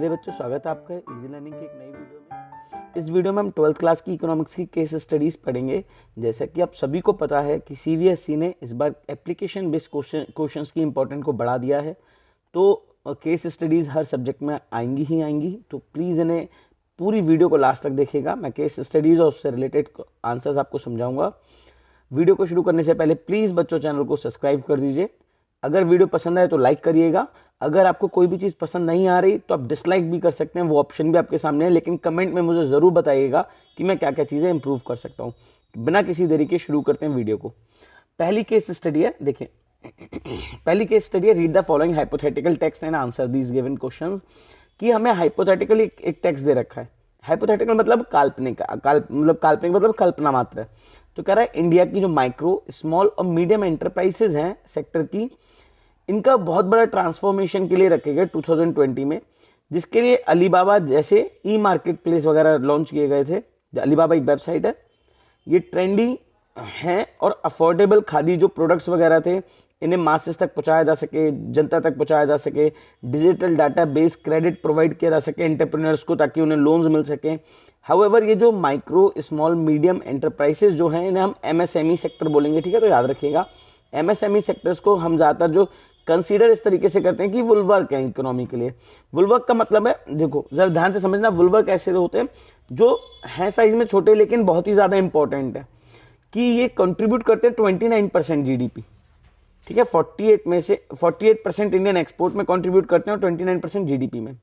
मेरे बच्चों, स्वागत है आपका इजी लर्निंग की एक नई वीडियो में। इस वीडियो में हम 12th क्लास की इकोनॉमिक्स की केस स्टडीज़ पढ़ेंगे। जैसा कि आप सभी को पता है कि सीबीएसई ने इस बार एप्लीकेशन बेस्ड क्वेश्चंस की इंपॉर्टेंट को बढ़ा दिया है, तो केस स्टडीज़ हर सब्जेक्ट में आएंगी ही आएंगी। तो प्लीज़ इन्हें पूरी वीडियो को लास्ट तक देखिएगा। मैं केस स्टडीज़ और उससे रिलेटेड आंसर्स आपको समझाऊंगा। वीडियो को शुरू करने से पहले प्लीज़ बच्चों चैनल को सब्सक्राइब कर दीजिए। अगर वीडियो पसंद आए तो लाइक करिएगा। अगर आपको कोई भी चीज़ पसंद नहीं आ रही तो आप डिसलाइक भी कर सकते हैं, वो ऑप्शन भी आपके सामने है, लेकिन कमेंट में मुझे ज़रूर बताइएगा कि मैं क्या क्या चीज़ें इंप्रूव कर सकता हूँ। बिना किसी देरी के शुरू करते हैं वीडियो को। पहली केस स्टडी है, देखिए पहली केस स्टडी है, read the following hypothetical text and answer these given questions. कि हमें हाइपोथेटिकल एक टेक्स्ट दे रखा है। हाइपोथेटिकल मतलब काल्पनिक, काल्पनिक मतलब कल्पना मात्र है। तो कह रहा है इंडिया की जो माइक्रो, स्मॉल और मीडियम एंटरप्राइजेज हैं सेक्टर की, इनका बहुत बड़ा ट्रांसफॉर्मेशन के लिए रखे गए 2020 में, जिसके लिए अलीबाबा जैसे ई मार्केट प्लेस वगैरह लॉन्च किए गए थे। अलीबाबा एक वेबसाइट है, ये ट्रेंडी हैं और अफोर्डेबल खादी जो प्रोडक्ट्स वगैरह थे इन्हें मासेस तक पहुंचाया जा सके, जनता तक पहुंचाया जा सके, digital data base credit provide किया जा सके एंटरप्रेन्योर्स को ताकि उन्हें लोन्स मिल सकें। हाउएवर ये जो माइक्रो, स्मॉल, मीडियम एंटरप्राइजेस जो हैं इन्हें हम एमएसएमई सेक्टर बोलेंगे, ठीक है। तो याद रखिएगा एमएसएमई सेक्टर्स को हम ज़्यादातर जो कंसीडर इस तरीके से करते हैं कि वुलवर्क है इकोनॉमी के लिए। वुलवर्क का मतलब है, देखो जरा ध्यान से समझना, वुलवर्क ऐसे होते हैं जो हैं साइज में छोटे लेकिन बहुत ही ज़्यादा इंपॉर्टेंट है, कि ये कंट्रीब्यूट करते हैं 29% जीडीपी, ठीक है। 48 में से 48% इंडियन एक्सपोर्ट में कंट्रीब्यूट करते हैं और 29% जीडीपी में।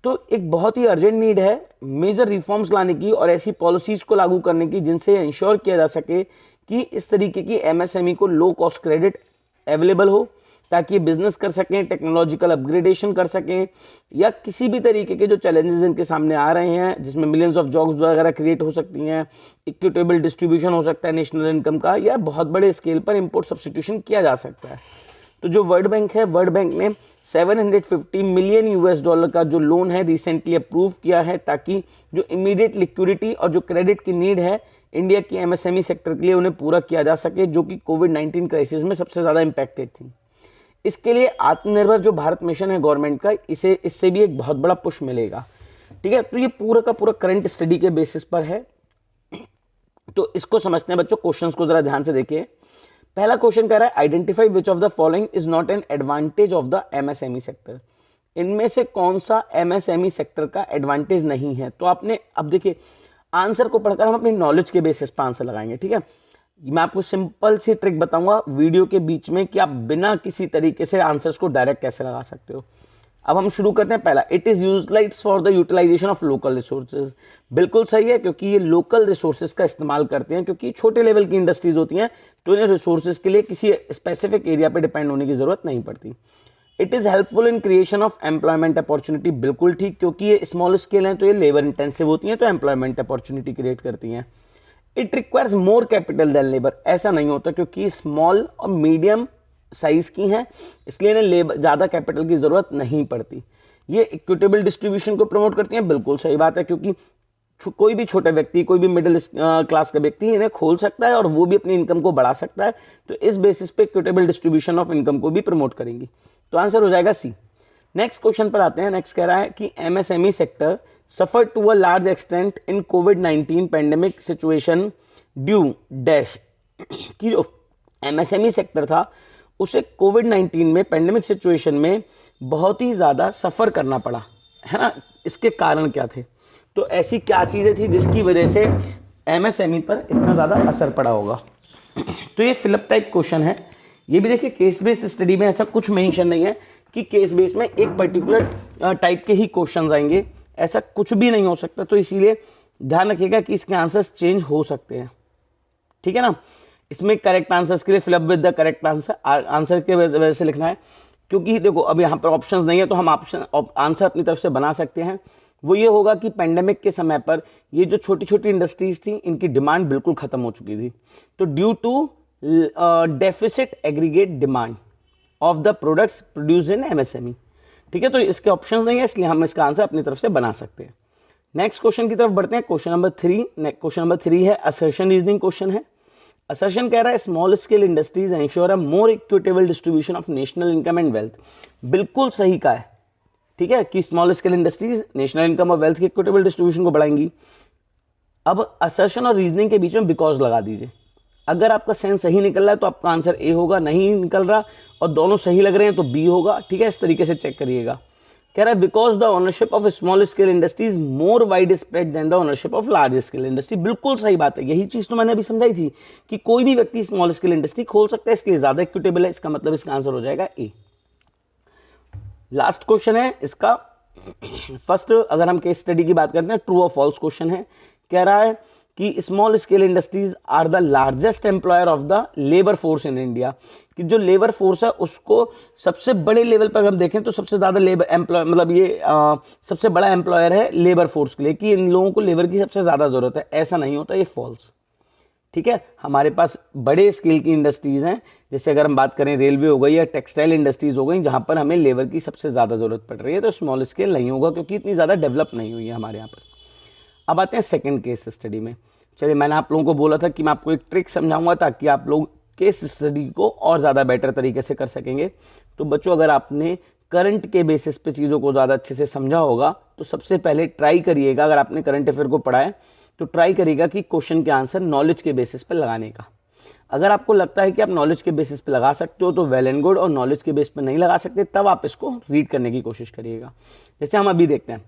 तो एक बहुत ही अर्जेंट नीड है मेजर रिफॉर्म्स लाने की और ऐसी पॉलिसीज़ को लागू करने की जिनसे इंश्योर किया जा सके कि इस तरीके की एमएसएमई को लो कॉस्ट क्रेडिट अवेलेबल हो, ताकि ये बिजनेस कर सकें, टेक्नोलॉजिकल अपग्रेडेशन कर सकें, या किसी भी तरीके के जो चैलेंजेस इनके सामने आ रहे हैं जिसमें मिलियंस ऑफ जॉब्स वगैरह क्रिएट हो सकती हैं, इक्विटेबल डिस्ट्रीब्यूशन हो सकता है नेशनल इनकम का, या बहुत बड़े स्केल पर इंपोर्ट सब्स्टिट्यूशन किया जा सकता है। तो जो वर्ल्ड बैंक है, वर्ल्ड बैंक ने 750 मिलियन US$ का जो लोन है रिसेंटली अप्रूव किया है, ताकि जो इमीडिएट लिक्विडिटी और जो क्रेडिट की नीड है इंडिया की एमएसएमई सेक्टर के लिए उन्हें पूरा किया जा सके, जो कि कोविड-19 क्राइसिस में सबसे ज़्यादा इम्पैक्टेड थी। इसके लिए आत्मनिर्भर जो भारत मिशन है गवर्नमेंट का, इससे भी एक बहुत बड़ा पुश मिलेगा, ठीक है। तो ये पूरा का पूरा करंट स्टडी के बेसिस पर है। तो इसको समझते हैं बच्चों, क्वेश्चंस को जरा ध्यान से देखिए। पहला क्वेश्चन कह रहा है identify which of the following is not an advantage of the MSME sector. इनमें से कौन सा एमएसएमई सेक्टर का एडवांटेज नहीं है। तो आपने अब देखिए आंसर को पढ़कर हम अपनी नॉलेज के बेसिस पर आंसर लगाएंगे, ठीक है। मैं आपको सिंपल सी ट्रिक बताऊंगा वीडियो के बीच में कि आप बिना किसी तरीके से आंसर्स को डायरेक्ट कैसे लगा सकते हो। अब हम शुरू करते हैं। पहला, it is utilized for the utilization of local resources. बिल्कुल सही है, क्योंकि ये लोकल रिसोर्सेज का इस्तेमाल करते हैं, क्योंकि छोटे लेवल की इंडस्ट्रीज होती हैं तो इन्हें रिसोर्सेज के लिए किसी स्पेसिफिक एरिया पे डिपेंड होने की जरूरत नहीं पड़ती। It is helpful in creation of employment opportunity. बिल्कुल ठीक, क्योंकि ये स्मॉल स्केल हैं तो ये लेबर इंटेंसिव होती हैं, तो एम्प्लॉयमेंट अपॉर्चुनिटी क्रिएट करती हैं। It requires more capital than labour. ऐसा नहीं होता, क्योंकि स्मॉल और मीडियम साइज की हैं, इसलिए इन्हें लेबर ज़्यादा कैपिटल की ज़रूरत नहीं पड़ती। ये इक्विटेबल डिस्ट्रीब्यूशन को प्रमोट करती हैं। बिल्कुल सही बात है, क्योंकि कोई भी छोटा व्यक्ति, कोई भी मिडिल क्लास का व्यक्ति इन्हें खोल सकता है और वो भी अपनी इनकम को बढ़ा सकता है। तो इस बेसिस पे इक्विटेबल डिस्ट्रीब्यूशन ऑफ इनकम को भी प्रमोट करेंगी। तो आंसर हो जाएगा सी। नेक्स्ट क्वेश्चन पर आते हैं। नेक्स्ट कह रहा है कि MSME sector suffered to a large extent in COVID-19 pandemic situation due dash कि जो एमएसएमई सेक्टर था उसे कोविड-19 में पेंडेमिक सिचुएशन में बहुत ही ज़्यादा सफ़र करना पड़ा, है ना। इसके कारण क्या थे, तो ऐसी क्या चीज़ें थी जिसकी वजह से एमएसएमई पर इतना ज़्यादा असर पड़ा होगा। तो ये फिलअप टाइप क्वेश्चन है। ये भी देखिए केस बेस्ड स्टडी में ऐसा कुछ मेंशन नहीं है कि केस बेस में एक पर्टिकुलर टाइप के ही क्वेश्चन आएंगे, ऐसा कुछ भी नहीं हो सकता। तो इसीलिए ध्यान रखिएगा कि इसके आंसर्स चेंज हो सकते हैं, ठीक है ना। इसमें करेक्ट आंसर्स के लिए fill up with the correct answer के वजह से लिखना है, क्योंकि देखो अब यहाँ पर ऑप्शंस नहीं है तो हम आंसर अपनी तरफ से बना सकते हैं। वो ये होगा कि पेंडेमिक के समय पर ये जो छोटी छोटी इंडस्ट्रीज थी इनकी डिमांड बिल्कुल ख़त्म हो चुकी थी। तो due to deficit aggregate demand of the products produce in MSME, ठीक है। तो इसके ऑप्शंस नहीं है, इसलिए हम इसका आंसर अपनी तरफ से बना सकते हैं। नेक्स्ट क्वेश्चन की तरफ बढ़ते हैं। क्वेश्चन नंबर 3 है असर्शन रीजनिंग क्वेश्चन है। असर्शन कह रहा है small scale industries ensure a more equitable distribution of national income and wealth. बिल्कुल सही का है, ठीक है, कि small scale industries national income और वेल्थ के इक्विटेबल डिस्ट्रीब्यूशन को बढ़ाएंगी। अब असर्शन और रीजनिंग के बीच में बिकॉज लगा दीजिए। अगर आपका सेंस सही निकल रहा है तो आपका आंसर ए होगा, नहीं निकल रहा और दोनों सही लग रहे हैं तो बी होगा। ठीक है, इस तरीके से चेक करिएगा। कह रहा है because the ownership of small scale industries more wide spread than the ownership of large scale industry. बिल्कुल सही बात है, यही चीज तो मैंने अभी समझाई थी कि कोई भी व्यक्ति स्मॉल स्केल इंडस्ट्री खोल सकता है, इसके लिए ज्यादा इक्विटेबल है, इसका मतलब इसका आंसर हो जाएगा ए। लास्ट क्वेश्चन है इसका फर्स्ट, अगर हम केस स्टडी की बात करते हैं, ट्रू और फॉल्स क्वेश्चन है। कह रहा है कि small scale industries are the largest employer of the labour force in India, कि जो लेबर फोर्स है उसको सबसे बड़े लेवल पर हम देखें तो सबसे ज़्यादा लेबर एम्प्लॉय मतलब ये सबसे बड़ा एम्प्लॉयर है लेबर फोर्स के लिए, कि इन लोगों को लेबर की सबसे ज़्यादा ज़रूरत है। ऐसा नहीं होता, ये फॉल्स। ठीक है, हमारे पास बड़े स्केल की इंडस्ट्रीज़ हैं, जैसे अगर हम बात करें रेलवे हो गई या टेक्सटाइल इंडस्ट्रीज़ हो गई, जहाँ पर हमें लेबर की सबसे ज़्यादा ज़रूरत पड़ रही है, तो स्मॉल स्केल नहीं होगा क्योंकि इतनी ज़्यादा डेवलप नहीं हुई है हमारे यहाँ पर। अब आते हैं सेकंड केस स्टडी में। चलिए, मैंने आप लोगों को बोला था कि मैं आपको एक ट्रिक समझाऊंगा ताकि आप लोग केस स्टडी को और ज़्यादा बेटर तरीके से कर सकेंगे। तो बच्चों, अगर आपने करंट के बेसिस पे चीज़ों को ज़्यादा अच्छे से समझा होगा तो सबसे पहले ट्राई करिएगा, अगर आपने करंट अफेयर को पढ़ा है तो ट्राई करिएगा कि क्वेश्चन के आंसर नॉलेज के बेसिस पे लगाने का। अगर आपको लगता है कि आप नॉलेज के बेसिस पे लगा सकते हो तो वेल एंड गुड, और नॉलेज के बेस पे नहीं लगा सकते तब आप इसको रीड करने की कोशिश करिएगा। जैसे हम अभी देखते हैं,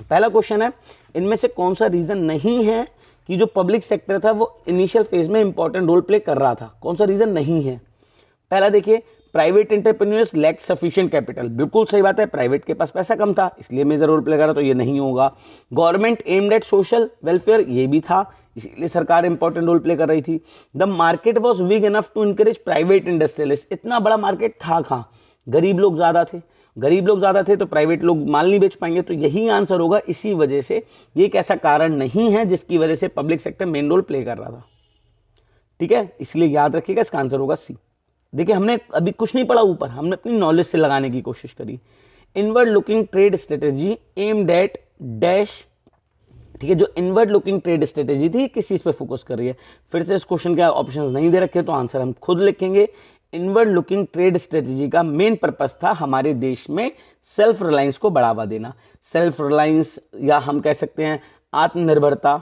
पहला क्वेश्चन है, इनमें से कौन सा रीज़न नहीं है कि जो पब्लिक सेक्टर था वो इनिशियल फेज में इंपॉर्टेंट रोल प्ले कर रहा था? कौन सा रीज़न नहीं है? पहला देखिए, private entrepreneurs lack sufficient capital. बिल्कुल सही बात है, प्राइवेट के पास पैसा कम था इसलिए मेजर रोल प्ले कर रहा, तो ये नहीं होगा। Government aimed at social welfare, ये भी था, इसीलिए सरकार इंपॉर्टेंट रोल प्ले कर रही थी। The market was big enough to encourage private industrialist, इतना बड़ा मार्केट था कहाँ, गरीब लोग ज़्यादा थे, गरीब लोग ज़्यादा थे तो प्राइवेट लोग माल नहीं बेच पाएंगे, तो यही आंसर होगा। इसी वजह से ये एक ऐसा कारण नहीं है जिसकी वजह से public sector main role play कर रहा था। ठीक है, इसलिए याद रखिएगा इसका आंसर होगा सी। देखिए, हमने अभी कुछ नहीं पढ़ा ऊपर, हमने अपनी नॉलेज से लगाने की कोशिश करी। Inward looking trade strategy aimed at dash. ठीक है, जो इनवर्ड लुकिंग ट्रेड स्ट्रेटेजी थी किस चीज़ पे फोकस कर रही है? फिर से इस क्वेश्चन के ऑप्शंस नहीं दे रखे तो आंसर हम खुद लिखेंगे। इनवर्ड लुकिंग ट्रेड स्ट्रेटेजी का मेन पर्पस था हमारे देश में सेल्फ रिलायंस को बढ़ावा देना। सेल्फ रिलायंस या हम कह सकते हैं आत्मनिर्भरता।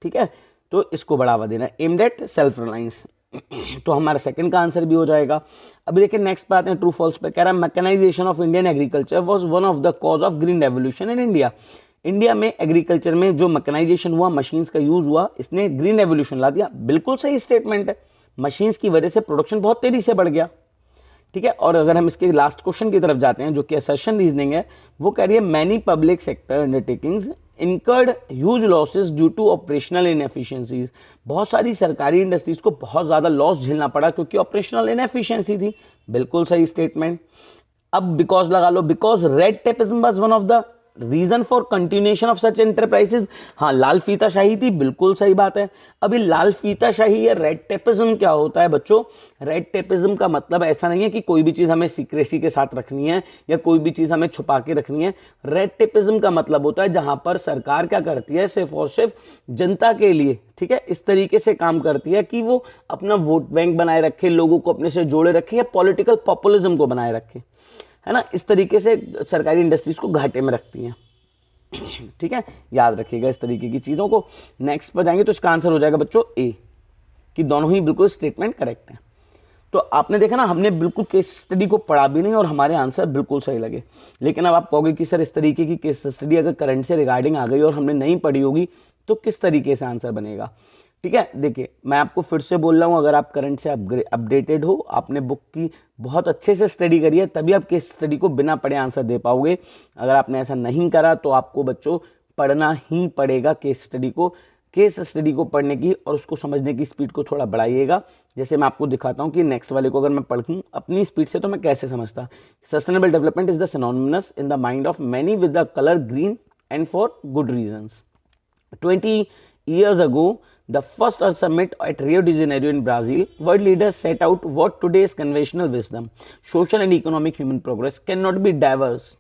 ठीक है, तो इसको बढ़ावा देना, एम्ड एट सेल्फ रिलायंस। तो हमारा सेकंड का आंसर भी हो जाएगा। अभी देखिए नेक्स्ट पे आते हैं ट्रू फॉल्स पे। कह रहा है mechanisation of Indian agriculture was one of the cause of green revolution in India. India में एग्रीकल्चर में जो मैकेनाइजेशन हुआ, मशीन्स का यूज हुआ, इसने ग्रीन रेवोल्यूशन ला दिया। बिल्कुल सही स्टेटमेंट है, मशीन्स की वजह से प्रोडक्शन बहुत तेजी से बढ़ गया। ठीक है, और अगर हम इसके लास्ट क्वेश्चन की तरफ जाते हैं जो कि असर्शन रीजनिंग है, वो कह रही है many public sector undertakings incurred huge losses due to operational inefficiencies. बहुत सारी सरकारी इंडस्ट्रीज को बहुत ज़्यादा लॉस झेलना पड़ा क्योंकि ऑपरेशनल इनएफिशिएंसी थी। बिल्कुल सही स्टेटमेंट। अब बिकॉज लगा लो, because red tapism was one of the reason for continuation of such enterprises. हाँ, लाल फीताशाही थी, बिल्कुल सही बात है। अभी लाल फीताशाही या रेड टेपिज्म क्या होता है बच्चों? रेड टेपिज्म का मतलब ऐसा नहीं है कि कोई भी चीज़ हमें सीक्रेसी के साथ रखनी है या कोई भी चीज़ हमें छुपा के रखनी है। रेड टेपिज्म का मतलब होता है जहां पर सरकार क्या करती है, सिर्फ और सिर्फ जनता के लिए, ठीक है, इस तरीके से काम करती है कि वो अपना वोट बैंक बनाए रखे, लोगों को अपने से जोड़े रखे या पॉलिटिकल पॉपुलिज्म को बनाए रखे, है ना। इस तरीके से सरकारी इंडस्ट्रीज को घाटे में रखती हैं। ठीक है, याद रखिएगा इस तरीके की चीज़ों को। नेक्स्ट पर जाएंगे तो इसका आंसर हो जाएगा बच्चों ए, कि दोनों ही बिल्कुल स्टेटमेंट करेक्ट हैं। तो आपने देखा ना, हमने बिल्कुल केस स्टडी को पढ़ा भी नहीं और हमारे आंसर बिल्कुल सही लगे। लेकिन अब आप कहोगे कि सर इस तरीके की केस स्टडी अगर करंट से रिगार्डिंग आ गई और हमने नहीं पढ़ी होगी तो किस तरीके से आंसर बनेगा? ठीक है, देखिए मैं आपको फिर से बोल रहा हूँ, अगर आप करंट से अपडेटेड हो, आपने बुक की बहुत अच्छे से स्टडी करी है, तभी आप केस स्टडी को बिना पढ़े आंसर दे पाओगे। अगर आपने ऐसा नहीं करा तो आपको बच्चों पढ़ना ही पड़ेगा केस स्टडी को। केस स्टडी को पढ़ने की और उसको समझने की स्पीड को थोड़ा बढ़ाइएगा। जैसे मैं आपको दिखाता हूँ कि नेक्स्ट वाले को अगर मैं पढ़ूँ अपनी स्पीड से तो मैं कैसे समझता। Sustainable development is the synonymous in the mind of many with the colour green and for good reasons. 20 years ago, the first Earth Summit at Rio de Janeiro in Brazil, world leaders set out what today's conventional wisdom, social and economic human progress cannot be divorced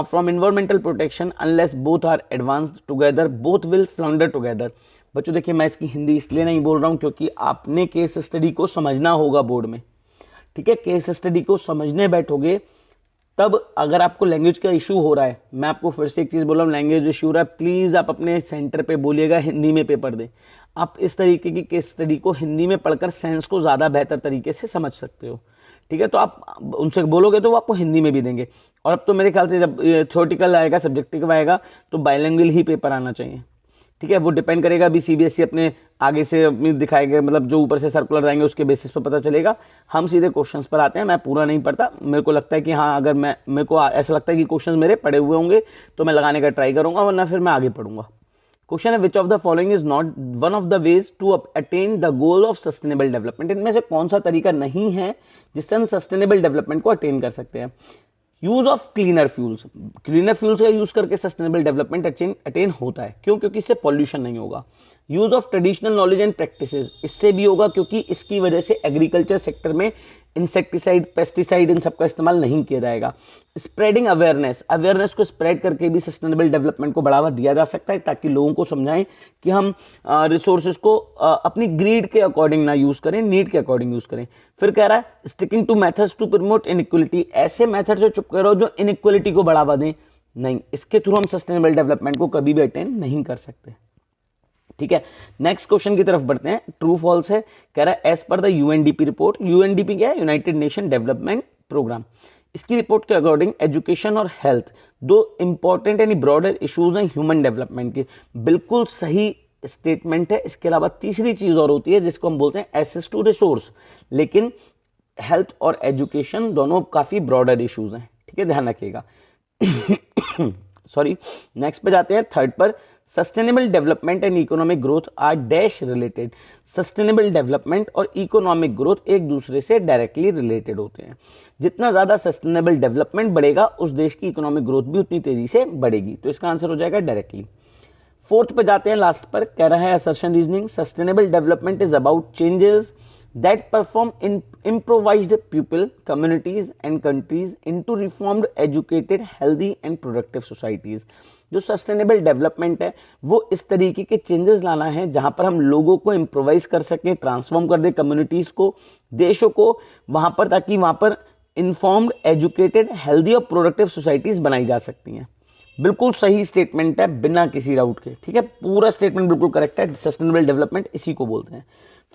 from environmental protection unless both are advanced together, both will flounder together। बच्चों देखिए, मैं इसकी हिंदी इसलिए नहीं बोल रहा हूँ क्योंकि आपने केस स्टडी को समझना होगा बोर्ड में। ठीक है, केस स्टडी को समझने बैठोगे तब अगर आपको लैंग्वेज का इशू हो रहा है, मैं आपको फिर से एक चीज़ बोल रहा हूँ, लैंग्वेज इशू हो रहा है, प्लीज़ आप अपने सेंटर पे बोलिएगा हिंदी में पेपर दें। आप इस तरीके की केस स्टडी को हिंदी में पढ़कर सेंस को ज़्यादा बेहतर तरीके से समझ सकते हो, ठीक है। तो आप उनसे बोलोगे तो वो आपको हिंदी में भी देंगे। और अब तो मेरे ख्याल से जब थ्योरेटिकल आएगा, सब्जेक्टिव आएगा, तो बाइलिंगुअल ही पेपर आना चाहिए, ठीक है। वो डिपेंड करेगा, अभी सीबीएसई अपने आगे से अपनी दिखाएगा, मतलब जो ऊपर से सर्कुलर आएंगे उसके बेसिस पर पता चलेगा। हम सीधे क्वेश्चंस पर आते हैं, मैं पूरा नहीं पढ़ता, मेरे को लगता है कि हाँ, अगर मेरे को ऐसा लगता है कि क्वेश्चंस मेरे पढ़े हुए होंगे तो मैं लगाने का ट्राई करूंगा, वरना फिर मैं आगे पढ़ूंगा। क्वेश्चन है, which of the following is not one of the ways to attain the goal of sustainable development. इनमें से कौन सा तरीका नहीं है जिससे हम सस्टेनेबल डेवलपमेंट को अटेन कर सकते हैं। Use of cleaner fuels, cleaner fuels का यूज करके सस्टेनेबल डेवलपमेंट अटेन होता है, क्यों? क्योंकि इससे पॉल्यूशन नहीं होगा। Use of traditional knowledge and practices, इससे भी होगा, क्योंकि इसकी वजह से एग्रीकल्चर सेक्टर में इंसेक्टिसाइड, पेस्टिसाइड, इन सबका इस्तेमाल नहीं किया जाएगा। स्प्रेडिंग अवेयरनेस, अवेयरनेस को स्प्रेड करके भी सस्टेनेबल डेवलपमेंट को बढ़ावा दिया जा सकता है, ताकि लोगों को समझाएं कि हम रिसोर्सेज को अपनी ग्रीड के अकॉर्डिंग ना यूज करें, नीड के अकॉर्डिंग यूज करें। फिर कह रहा है, sticking to methods to promote inequality, ऐसे मेथड से चुप करो जो इनइक्वलिटी को बढ़ावा दें। नहीं, इसके थ्रू हम सस्टेनेबल डेवलपमेंट को कभी भी अटेन नहीं कर सकते, ठीक है। नेक्स्ट क्वेश्चन की तरफ बढ़ते हैं। ट्रू फॉल्स है, कह रहा है as per the UNDP report, UNDP क्या है? United Nation Development Programme. इसकी रिपोर्ट के अकॉर्डिंग एजुकेशन और हेल्थ दो इंपॉर्टेंट यानी ब्रॉडर इश्यूज हैं ह्यूमन डेवलपमेंट के। बिल्कुल सही स्टेटमेंट है। इसके अलावा तीसरी चीज और होती है जिसको हम बोलते हैं एक्सेस टू रिसोर्स, लेकिन हेल्थ और एजुकेशन दोनों काफी ब्रॉडर इश्यूज हैं, ठीक है, ध्यान रखिएगा। सॉरी, नेक्स्ट पे जाते हैं, थर्ड पर। Sustainable development and economic growth are dash related. Sustainable development और इकोनॉमिक ग्रोथ एक दूसरे से डायरेक्टली रिलेटेड होते हैं। जितना ज्यादा सस्टेनेबल डेवलपमेंट बढ़ेगा, उस देश की इकोनॉमिक ग्रोथ भी उतनी तेजी से बढ़ेगी। तो इसका आंसर हो जाएगा डायरेक्टली। फोर्थ पे जाते हैं, लास्ट पर, कह रहा है assertion reasoning, sustainable development is about changes that perform in improvised people, communities and countries into reformed, educated, healthy and productive societies। जो सस्टेनेबल डेवलपमेंट है वो इस तरीके के चेंजेस लाना है जहां पर हम लोगों को इम्प्रोवाइज कर सकें, ट्रांसफॉर्म कर दें कम्युनिटीज को, देशों को वहां पर, ताकि वहां पर इन्फॉर्म्ड, एजुकेटेड, हेल्दी और प्रोडक्टिव सोसाइटीज बनाई जा सकती हैं। बिल्कुल सही स्टेटमेंट है, बिना किसी डाउट के, ठीक है, पूरा स्टेटमेंट बिल्कुल करेक्ट है। सस्टेनेबल डेवलपमेंट इसी को बोलते हैं।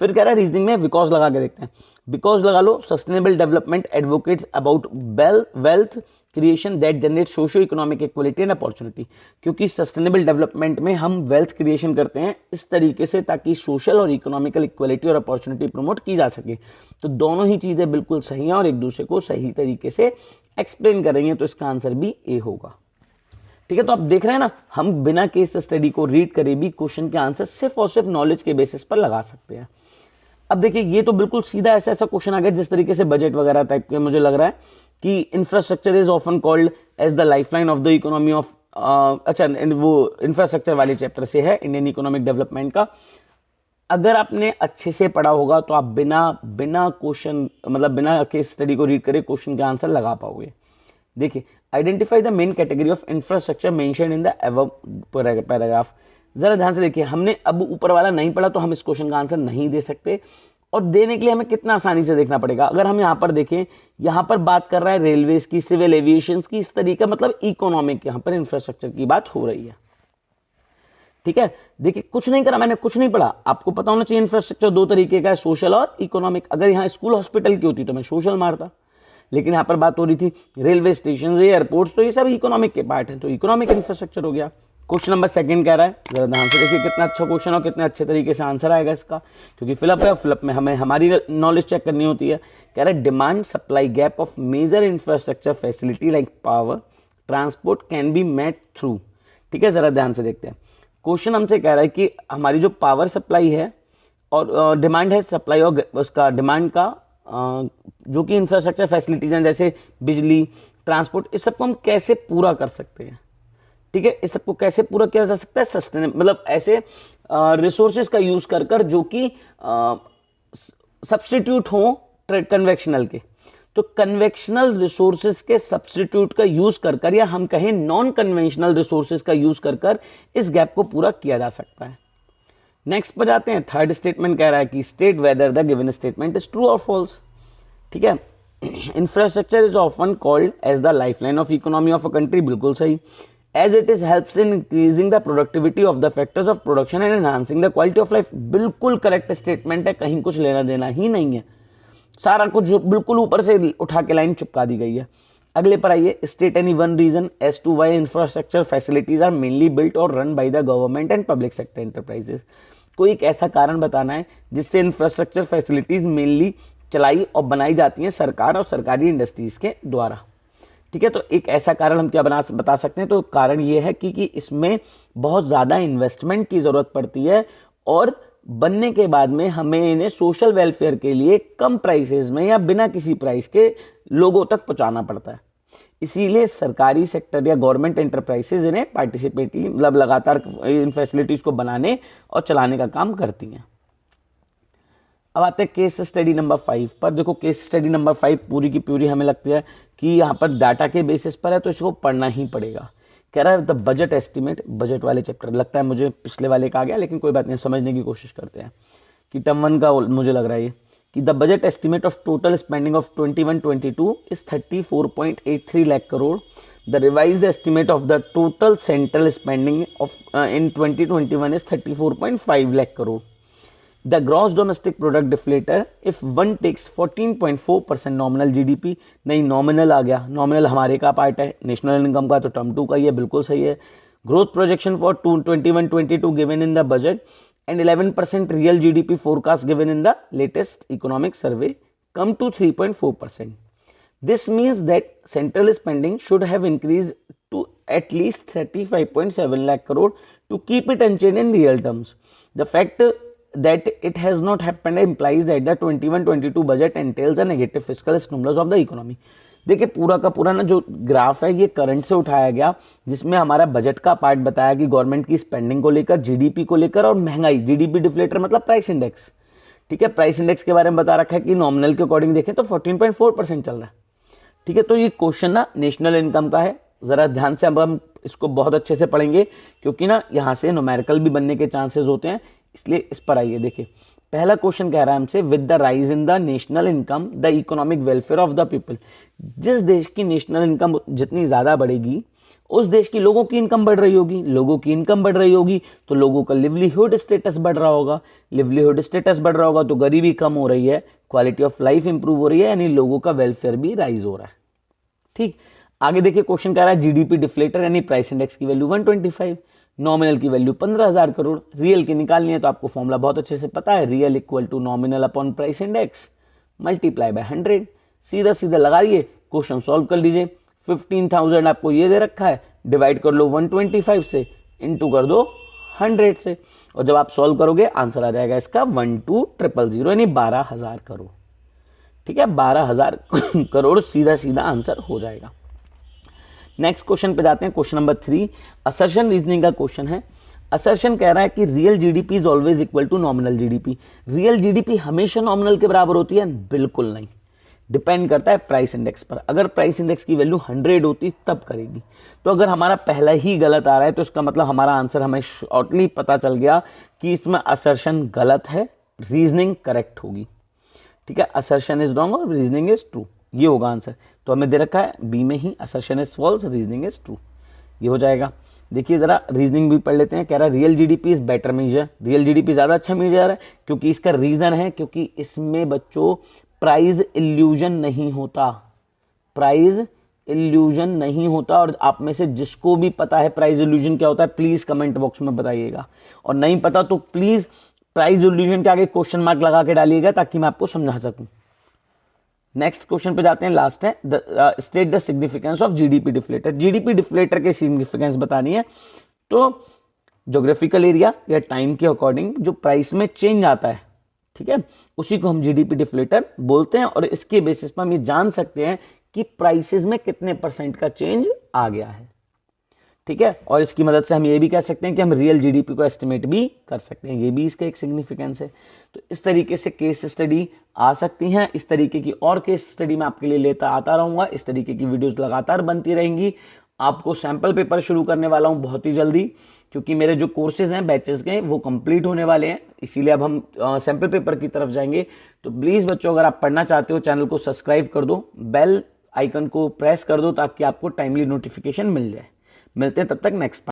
फिर कह रहा है रीजनिंग में बिकॉज लगा के देखते हैं। बिकॉज लगा लो, sustainable development advocates about wealth creation that generate socio economic equality and opportunity. क्योंकि सस्टेनेबल डेवलपमेंट में हम वेल्थ क्रिएशन करते हैं इस तरीके से ताकि सोशल और इकोनॉमिकल इक्वलिटी और अपॉर्चुनिटी प्रमोट की जा सके। तो दोनों ही चीजें बिल्कुल सही हैं और एक दूसरे को सही तरीके से एक्सप्लेन करेंगे, तो इसका आंसर भी ए होगा, ठीक है। तो आप देख रहे हैं ना, हम बिना केस स्टडी को रीड करे भी क्वेश्चन के आंसर सिर्फ और सिर्फ नॉलेज के बेसिस पर लगा सकते हैं। अब देखिए, ये तो बिल्कुल सीधा ऐसा क्वेश्चन आ गया जिस तरीके से बजट वगैरह टाइप के मुझे लग रहा है कि infrastructure is often called as the lifeline of the economy of, अच्छा वो इंफ्रास्ट्रक्चर वाले चैप्टर से है इंडियन इकोनॉमिक डेवलपमेंट का। अगर आपने अच्छे से पढ़ा होगा तो आप बिना क्वेश्चन, मतलब बिना केस स्टडी को रीड करे क्वेश्चन के आंसर लगा पाओगे। देखिए, identify the main category of infrastructure mention in the above paragraph. जरा ध्यान से देखिए, हमने अब ऊपर वाला नहीं पढ़ा तो हम इस क्वेश्चन का आंसर नहीं दे सकते, और देने के लिए हमें कितना आसानी से देखना पड़ेगा। अगर हम यहाँ पर देखें, यहाँ पर बात कर रहा है रेलवेज की, सिविल एविएशन की, इस तरीके मतलब इकोनॉमिक, यहाँ पर इंफ्रास्ट्रक्चर की बात हो रही है, ठीक है। देखिए, कुछ नहीं करा मैंने, कुछ नहीं पढ़ा, आपको पता होना चाहिए इंफ्रास्ट्रक्चर दो तरीके का है, सोशल और इकोनॉमिक। अगर यहाँ स्कूल हॉस्पिटल की होती तो मैं सोशल मारता, लेकिन यहाँ पर बात हो रही थी रेलवे स्टेशन, एयरपोर्ट्स, तो ये सब इकोनॉमिक के पार्ट हैं, तो इकोनॉमिक इंफ्रास्ट्रक्चर हो गया। क्वेश्चन नंबर सेकंड कह रहा है, जरा ध्यान से देखिए कितना अच्छा क्वेश्चन और कितने अच्छे तरीके से आंसर आएगा इसका, क्योंकि फिलअप है, फिलअप में हमें हमारी नॉलेज चेक करनी होती है। कह रहा है demand supply gap of major infrastructure facility like power transport can be met through, ठीक है। जरा ध्यान से देखते हैं, क्वेश्चन हमसे कह रहा है कि हमारी जो पावर सप्लाई है और डिमांड है, सप्लाई और उसका डिमांड का, जो कि इंफ्रास्ट्रक्चर फैसिलिटीज हैं जैसे बिजली, ट्रांसपोर्ट, इस सबको हम कैसे पूरा कर सकते हैं, ठीक है। इस सबको कैसे पूरा किया जा सकता है, सस्टेनेबल, मतलब ऐसे रिसोर्सेज का यूज कर जो कि सब्स्टिट्यूट हो कन्वेक्शनल के। तो कन्वेक्शनल रिसोर्सेज के सब्स्टिट्यूट का यूज कर या हम कहें नॉन कन्वेंशनल रिसोर्सेज का यूज कर इस गैप को पूरा किया जा सकता है। नेक्स्ट पर जाते हैं, थर्ड स्टेटमेंट कह रहा है कि state whether the given statement is true और फॉल्स, ठीक है। Infrastructure is often called as the lifeline of economy of a country, बिल्कुल सही। As it is helps in increasing the productivity of the factors of production and enhancing the quality of life, बिल्कुल correct statement है, कहीं कुछ लेना देना ही नहीं है, सारा कुछ बिल्कुल ऊपर से उठा के लाइन चिपका दी गई है। अगले पर आइए, state any one reason as to why infrastructure facilities are mainly built और run by the government and public sector enterprises. कोई एक ऐसा कारण बताना है जिससे इंफ्रास्ट्रक्चर फैसिलिटीज मेनली चलाई और बनाई जाती हैं सरकार और सरकारी इंडस्ट्रीज के द्वारा। ठीक है, तो एक ऐसा कारण हम क्या बता सकते हैं, तो कारण ये है कि इसमें बहुत ज़्यादा इन्वेस्टमेंट की ज़रूरत पड़ती है और बनने के बाद में हमें इन्हें सोशल वेलफेयर के लिए कम प्राइसेस में या बिना किसी प्राइस के लोगों तक पहुंचाना पड़ता है। इसीलिए सरकारी सेक्टर या गवर्नमेंट एंटरप्राइजेज इन्हें पार्टिसिपेटली मतलब लगातार इन फैसिलिटीज़ को बनाने और चलाने का काम करती हैं। अब आते हैं केस स्टडी नंबर 5 पर। देखो केस स्टडी नंबर 5 पूरी की पूरी हमें लगती है कि यहाँ पर डाटा के बेसिस पर है, तो इसको पढ़ना ही पड़ेगा। कह रहा है द बजट एस्टिमेट, बजट वाले चैप्टर, लगता है मुझे पिछले वाले का आ गया, लेकिन कोई बात नहीं, समझने की कोशिश करते हैं कि टर्म 1 का मुझे लग रहा है ये कि the budget estimate of total spending of 21-22 is 34.83 lakh crore. The revised estimate of the total central spending of in 2021 is 34.5 lakh crore. The gross domestic product deflator if one takes 14.4% nominal GDP, नहीं नॉमिनल आ गया, nominal हमारे का part है, national income का तो term 2 का ही है, बिल्कुल सही है। Growth projection for 21-22 given in the budget and 11% real GDP forecast given in the latest economic survey come to 3.4%. This means that central spending should have increased to at least 35.7 lakh crore to keep it unchanged in real terms. The fact that it has not happened implies that the 21-22 budget entails a negative fiscal stimulus of the economy. देखिए पूरा का पूरा ना जो graph है ये current से उठाया गया, जिसमें हमारा बजट का पार्ट बताया कि गवर्नमेंट की स्पेंडिंग को लेकर, जीडीपी को लेकर और महंगाई, जीडीपी डिफ्लेटर मतलब प्राइस इंडेक्स। ठीक है, प्राइस इंडेक्स के बारे में बता रखा है कि नॉमिनल के अकॉर्डिंग देखें तो 14.4% चल रहा है। ठीक है, तो ये क्वेश्चन ना नेशनल इनकम का है, ज़रा ध्यान से अब हम इसको बहुत अच्छे से पढ़ेंगे क्योंकि ना यहाँ से न्यूमेरिकल भी बनने के चांसेस होते हैं, इसलिए इस पर आइए। देखिए पहला क्वेश्चन कह रहा है हमसे with the rise in the national income the economic welfare of the people. जिस देश की नेशनल इनकम जितनी ज़्यादा बढ़ेगी उस देश की लोगों की इनकम बढ़ रही होगी, लोगों की इनकम बढ़ रही होगी तो लोगों का लिवलीहुड स्टेटस बढ़ रहा होगा, लिवलीहुड स्टेटस बढ़ रहा होगा तो गरीबी कम हो रही है, क्वालिटी ऑफ लाइफ इंप्रूव हो रही है, यानी लोगों का वेलफेयर भी राइज हो रहा है। ठीक, आगे देखिए क्वेश्चन कह रहा है जीडीपी डिफ्लेटर यानी प्राइस इंडेक्स की वैल्यू 125, नॉमिनल की वैल्यू 15,000 करोड़, रियल की निकालनी है तो आपको फॉर्मूला बहुत अच्छे से पता है, real equal to nominal upon price index multiply by 100। सीधा सीधा लगाइए, क्वेश्चन सॉल्व कर लीजिए। 15,000 आपको ये दे रखा है, डिवाइड कर लो 125 से, इनटू कर दो 100 से, और जब आप सॉल्व करोगे आंसर आ जाएगा इसका 12,000 यानी 12,000 करोड़। ठीक है, 12,000 करोड़ सीधा सीधा आंसर हो जाएगा। नेक्स्ट क्वेश्चन पे जाते हैं, क्वेश्चन नंबर 3 असर्शन रीजनिंग का क्वेश्चन है। असर्शन कह रहा है कि real GDP is always equal to nominal GDP. Real GDP हमेशा नॉमिनल के बराबर होती है? बिल्कुल नहीं, डिपेंड करता है प्राइस इंडेक्स पर। अगर प्राइस इंडेक्स की वैल्यू 100 होती तब करेगी। तो अगर हमारा पहला ही गलत आ रहा है तो इसका मतलब हमारा आंसर हमें शॉर्टली पता चल गया कि इसमें असर्शन गलत है, रीजनिंग करेक्ट होगी। ठीक है, असर्शन इज रॉन्ग और रीजनिंग इज ट्रू, ये होगा आंसर। तो हमें दे रखा है बी में ही assertion is false, reasoning is true, ये हो जाएगा। देखिए जरा रीजनिंग भी पढ़ लेते हैं। कह रहा है real GDP is better measure, real GDP ज़्यादा अच्छा मेजर है क्योंकि इसका रीज़न है क्योंकि इसमें बच्चों प्राइस इल्यूजन नहीं होता, प्राइस इल्यूजन नहीं होता। और आप में से जिसको भी पता है प्राइस इल्यूजन क्या होता है प्लीज़ कमेंट बॉक्स में बताइएगा, और नहीं पता तो प्लीज़ प्राइस इल्यूजन के आगे क्वेश्चन मार्क लगा के डालिएगा ताकि मैं आपको समझा सकूं। नेक्स्ट क्वेश्चन पे जाते हैं, लास्ट है state the significance of GDP deflator. GDP deflator के सिग्निफिकेंस बतानी है तो ज्योग्राफिकल एरिया या टाइम के अकॉर्डिंग जो प्राइस में चेंज आता है, ठीक है, उसी को हम जीडीपी डिफ्लेटर बोलते हैं। और इसके बेसिस पर हम ये जान सकते हैं कि प्राइसेस में कितने % का चेंज आ गया है। ठीक है, और इसकी मदद से हम ये भी कह सकते हैं कि हम रियल जीडीपी को एस्टिमेट भी कर सकते हैं, ये भी इसका एक सिग्निफिकेंस है। तो इस तरीके से केस स्टडी आ सकती हैं। इस तरीके की और केस स्टडी मैं आपके लिए लेता आता रहूँगा। इस तरीके की वीडियोस लगातार बनती रहेंगी आपको सैम्पल पेपर शुरू करने वाला हूँ बहुत ही जल्दी, क्योंकि मेरे जो कोर्सेज हैं बैचेस के वो कंप्लीट होने वाले हैं, इसीलिए अब हम सैम्पल पेपर की तरफ जाएंगे। तो प्लीज़ बच्चों, अगर आप पढ़ना चाहते हो चैनल को सब्सक्राइब कर दो, बेल आइकन को प्रेस कर दो ताकि आपको टाइमली नोटिफिकेशन मिल जाए। मिलते हैं तब तक नेक्स्ट